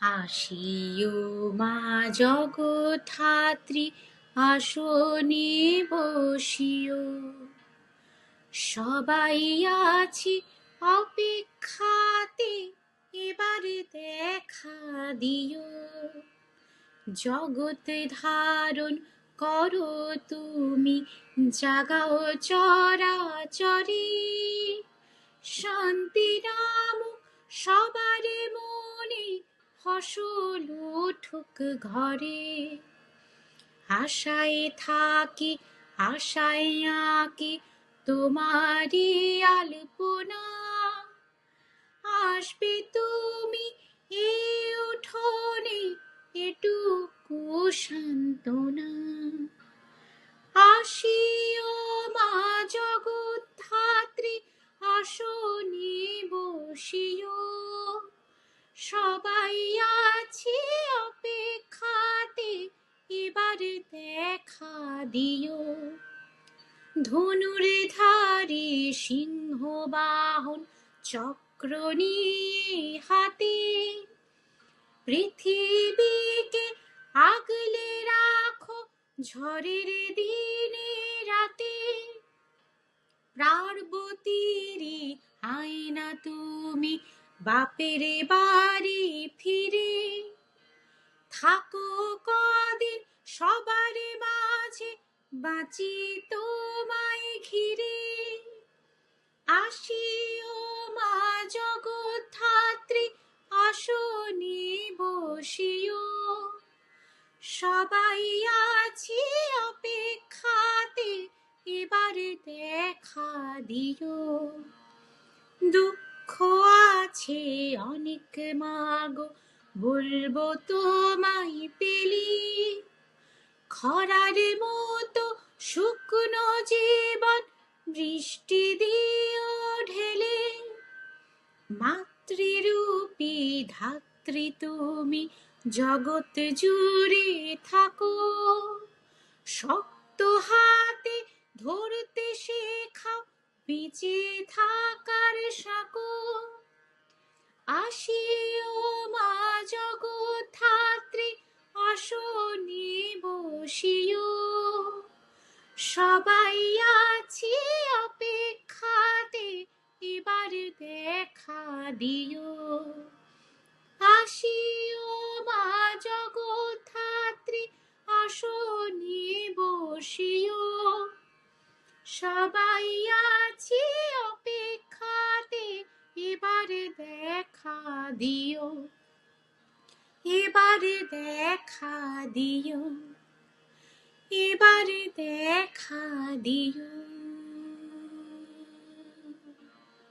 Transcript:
আসিও মা জগদ্ধাত্রী, আসনে বসিও। সবাই আছি অপেক্ষাতে, এবারে দেখা দিও। জগৎ ধারণ করো তুমি, জাগাও চরাচরে। শান্তি নাম সবার মনে, ফসল উঠুক ঘরে। আশায় থাকি, আশায় আঁকি তোমারই আলপনা। আসবে তুমি এই উঠোনে, এটুকু সান্ত্বনা। আসিও মা জগদ্ধাত্রী, আসনে বসিও। সবাই আছি অপেক্ষাতে, এবার দেখা দিও। ধনুর ধারী সিংহ বাহন, চক্র নিয়ে হাতে। পৃথিবীকে আগলে রাখো, ঝড়ের দিনে রাতে। পার্বতীরই আয়না তুমি, বাপের বাড়ি ফিরে। থাকো কদিন সবার মাঝে, বাঁচি তোমায় ঘিরে। আসিও মা জগদ্ধাত্রী, আসনে বসিও। সবাই আছি অপেক্ষাতে, এবার দেখা দিও। দুঃখ আছে অনেক মাগো, বলবো তোমায় পেলি। খরার মতো শুকনো জীবন, বৃষ্টি দিও ঢেলে। মাতৃরূপী ধাত্রী তুমি, জগৎ জুড়ে থাকো। শক্ত হাতে ধরতে শেখাও, বেঁচে থাকার সাঁকো। আসিও মা জগদ্ধাত্রী, আসনে বসিও। সবাই আছি অপেক্ষাতে, এবার দেখা দিও। আসিও মা জগদ্ধাত্রী, আসনে বসিও। সবাই আছি অপেক্ষাতে, এবার দেখা দিও। এবার দেখা দিও। এবার দেখা দিও।